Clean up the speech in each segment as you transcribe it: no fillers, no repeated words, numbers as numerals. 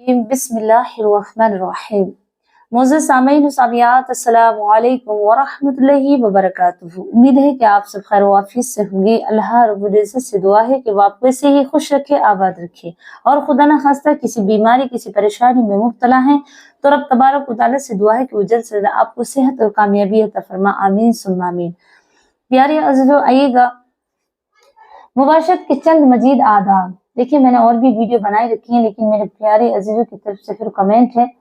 बिस्मिल्लाहिर्रहमानिर्रहीम। मोअज़्ज़ज़ सामीन सामियात, अस्सलामु अलैकुम वरहमतुल्लाहि वबरकातुहू। उम्मीद है कि आप सब खैर वाफियत से होंगे। अल्लाह रब्बुल इज़्ज़त से दुआ है कि वो आपको ऐसे ही खुश रखे, आबाद रखे, और खुदा न खास्ता किसी बीमारी, किसी परेशानी में मुब्तला हैं तो रब तबारक व तआला से दुआ है कि वो जल्द से जल्द आपको सेहत और कामयाबी अता फरमा। आमीन सुम्मा आमीन। प्यारे अज़ीज़ों, आइएगा मुबाशरत के चंद मजीद आदाब। देखिए, मैंने और भी वीडियो बनाई रखी है, लेकिन मेरे प्यारे अजीजों की तरफ से फिर कमेंट है,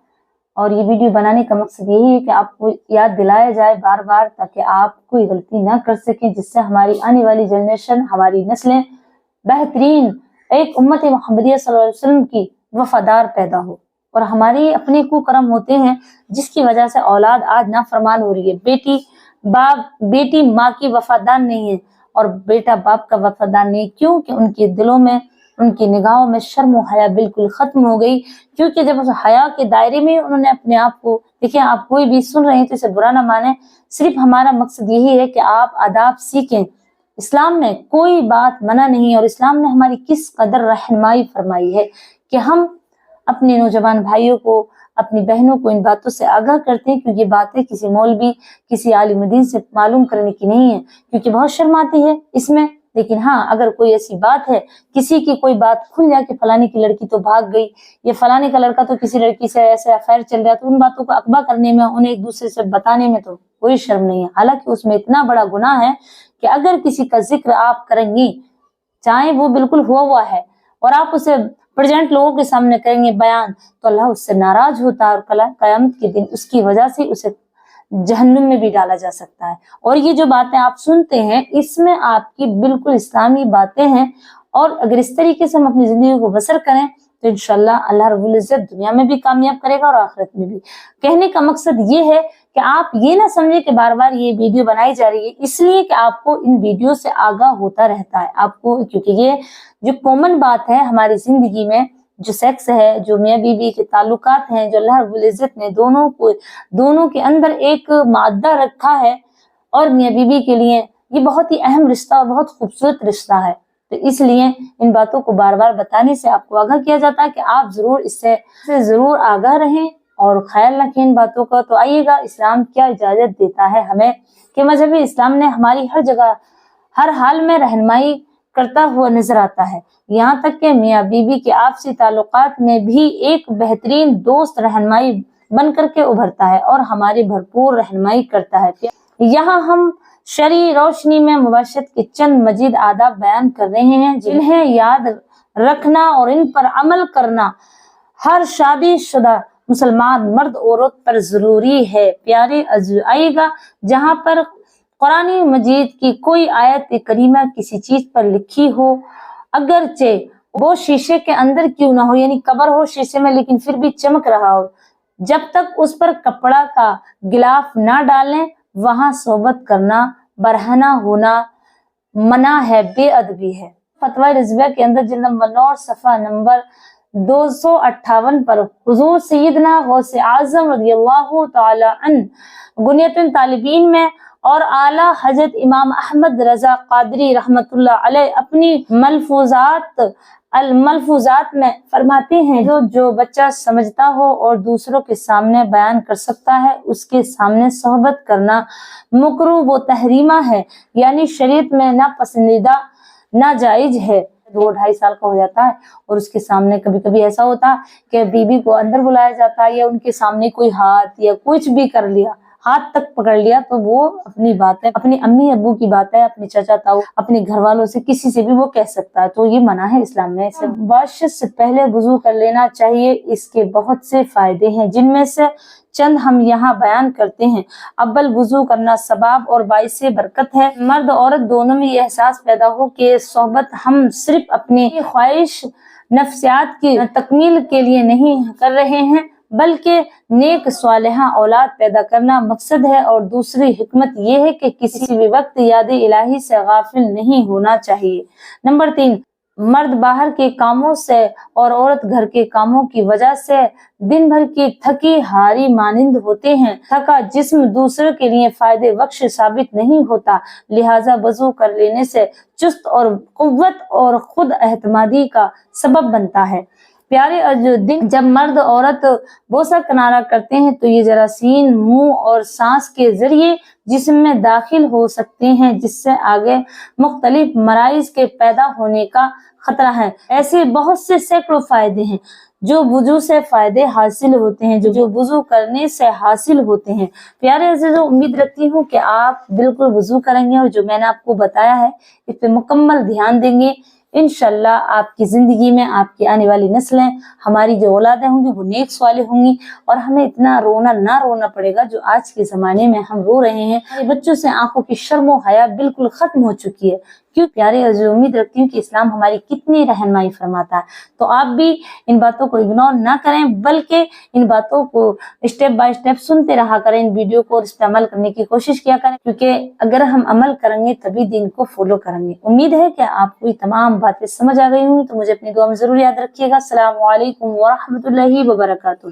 और ये वीडियो बनाने का मकसद यही है कि आपको याद दिलाया जाए बार बार, ताकि आप कोई गलती ना कर सकें, जिससे हमारी आने वाली जनरेशन, हमारी नस्लें बेहतरीन एक उम्मत मुहम्मदिया सल्लल्लाहु अलैहि वसल्लम की वफादार पैदा हो। और हमारे अपने कुकर्म होते हैं जिसकी वजह से औलाद आज नाफरमान हो रही है। बेटी माँ की वफादार नहीं है और बेटा बाप का वफादार नहीं। क्यों? कि उनके दिलों में, उनकी निगाहों में शर्म और हया बिल्कुल खत्म हो गई। क्योंकि जब उस हया के दायरे में उन्होंने अपने आप को, देखिए आप कोई भी सुन रहे हैं तो इसे बुरा ना माने, सिर्फ हमारा मकसद यही है कि आप आदाब सीखें। इस्लाम में कोई बात मना नहीं, और इस्लाम ने हमारी किस कदर रहनुमाई फरमाई है कि हम अपने नौजवान भाइयों को, अपनी बहनों को इन बातों से आगाह करते हैं। क्योंकि बातें किसी मौलवी, किसी आलिम दीन से मालूम करने की नहीं है, क्योंकि बहुत शर्म आती है इसमें। लेकिन हाँ, अगर कोई ऐसी बात है, किसी की कोई बात खुल जाए कि फलाने की लड़की तो भाग गई, या फलाने का लड़का तो किसी लड़की से ऐसे अफेयर चल रहा है, तो उन बातों को अखबा करने में, उन्हें एक दूसरे से बताने में तो कोई शर्म नहीं है। हालांकि उसमें इतना बड़ा गुनाह है कि अगर किसी का जिक्र आप करेंगी, चाहे वो बिल्कुल हुआ है, और आप उसे प्रेजेंट लोगों के सामने करेंगे बयान, तो अल्लाह उससे नाराज होता है, और कयामत के दिन उसकी वजह से उसे जहन्नुम में भी डाला जा सकता है। और ये जो बातें आप सुनते हैं, इसमें आपकी बिल्कुल इस्लामी बातें हैं, और अगर इस तरीके से हम अपनी जिंदगी को बसर करें तो इंशाल्लाह अल्लाह रब्बुल इज्जत दुनिया में भी कामयाब करेगा और आखिरत में भी। कहने का मकसद ये है कि आप ये ना समझे कि बार बार ये वीडियो बनाई जा रही है इसलिए कि आपको इन वीडियो से आगाह होता रहता है आपको, क्योंकि ये जो कॉमन बात है हमारी जिंदगी में, जो सेक्स है, जो मियाँ बीवी के ताल्लुकात हैं, जो अल्लाह रब्बुल इज्जत ने दोनों के अंदर एक मादा रखा है, और मियाँ बीवी के लिए ये बहुत ही अहम रिश्ता और बहुत खूबसूरत रिश्ता है। तो इसलिए इन बातों को बार बार बताने से आपको आगाह किया जाता है कि आप जरूर इससे जरूर आगाह रहें और ख्याल रखें इन बातों का। तो आइएगा, इस्लाम क्या इजाजत देता है हमें, कि मजहबी इस्लाम ने हमारी हर जगह, हर हाल में रहनुमाई करता हुआ नजर आता है। यहाँ तक कि मियाँ बीवी के आपसी ताल्लुकात में भी एक बेहतरीन दोस्त रहनुमाई बन करके उभरता है और हमारी भरपूर रहनुमाई करता है। यहाँ हम शरई रोशनी में मुबाशरत के चंद मजीद आदाब बयान कर रहे हैं, जिन्हें याद रखना और इन पर अमल करना हर शादीशुदा मुसलमान मर्द औरत पर जरूरी है। प्यारे आइएगा, जहाँ पर कुरान मजीद की कोई आयत करीमा किसी चीज पर लिखी हो, अगरचे वो शीशे के अंदर क्यों ना हो, यानी कबर हो शीशे में लेकिन फिर भी चमक रहा हो, जब तक उस पर कपड़ा का गिलाफ ना डालें, वहां सोबत करना, बरहना होना मना है, बेअदबी है। फतवा रिजविया के अंदर जिल्द नंबर 9 और सफ़ा नंबर 258 पर हुजूर सैयदना गौसे आजम रज़ियल्लाहु ताला अन्हु गुनियतुन तालिबीन में और आला हजरत इमाम अहमद रजा कादरी रहमतुल्लाह अलैह अपनी मलफूजात में फरमाते हैं, जो बच्चा समझता हो और दूसरों के सामने बयान कर सकता है, उसके सामने सोहबत करना मकरूह व तहरीमा है, यानी शरीयत में ना पसंदीदा ना जायज है। 2-2.5 साल का हो जाता है और उसके सामने कभी कभी ऐसा होता है कि बीबी को अंदर बुलाया जाता है, या उनके सामने कोई हाथ या कुछ भी कर लिया, हाथ तक पकड़ लिया, तो वो अपनी बात है, अपनी अम्मी अब्बू की बात है, अपने चाचा ताऊ, अपने घर वालों से, किसी से भी वो कह सकता है। तो ये मना है इस्लाम में। इसे बारिश से पहले वुजू कर लेना चाहिए। इसके बहुत से फायदे हैं, जिनमें से चंद हम यहाँ बयान करते हैं। अव्वल, वुजू करना सबाब और बाइसे बरकत है। मर्द औरत दोनों में ये एहसास पैदा हो कि सोहबत हम सिर्फ अपनी ख्वाहिश नफ्सियात की तकमील के लिए नहीं कर रहे हैं, बल्कि नेक स्वालिहा औलाद पैदा करना मकसद है। और दूसरी हिकमत यह है कि किसी भी वक्त याद इलाही से गाफिल नहीं होना चाहिए। नंबर 3, मर्द बाहर के कामों से और औरत घर के कामों की वजह से दिन भर की थकी हारी मानिंद होते हैं। थका जिस्म दूसरों के लिए फायदे बख्श साबित नहीं होता, लिहाजा वजू कर लेने से चुस्त और कुव्वत और खुद एहतमादी का सबब बनता है। پیارے عزیزالدین، جب مرد عورت بوسہ کنارہ کرتے ہیں تو یہ جراثیم منہ اور سانس کے ذریعے جسم میں داخل ہو سکتے ہیں، جس سے آگے مختلف مراض کے پیدا ہونے کا خطرہ ہے۔ ایسے بہت سے سینکڑوں فائدے ہیں جو وضو سے فائدے حاصل ہوتے ہیں، جو وضو کرنے سے حاصل ہوتے ہیں۔ پیارے عزیزوں، امید رکھتی ہوں کہ آپ بالکل وضو کریں گے اور جو میں نے آپ کو بتایا ہے اس پہ مکمل دھیان دیں گے۔ انشاءاللہ آپ کی زندگی میں آپ کی آنے والی نسلیں، ہماری جو اولادیں ہوں گی وہ نیک صالح ہوں گی، اور ہمیں اتنا رونا پڑے گا جو آج کے زمانے میں ہم رو رہے ہیں۔ ہمارے بچوں سے آنکھوں کی شرم و حیا بالکل ختم ہو چکی ہے۔ کیوں پیارے عزیز، امید رکھتی ہوں کہ اسلام ہماری کتنی رہنمائی فرماتا ہے۔ تو آپ بھی ان باتوں کو اگنور نہ کریں، بلکہ ان باتوں کو اسٹیپ بائی اسٹیپ سنتے رہا کریں ان ویڈیو کو، اور اس پہ عمل کرنے کی کوشش کیا کریں، کیونکہ اگر ہم عمل کریں گے تبھی دین کو فالو کریں گے۔ امید ہے کہ آپ کو یہ تمام باتیں سمجھ آ گئی ہوں، تو مجھے اپنی دعا میں ضرور یاد رکھیے گا۔ السلام علیکم ورحمۃ اللہ وبرکاتہ۔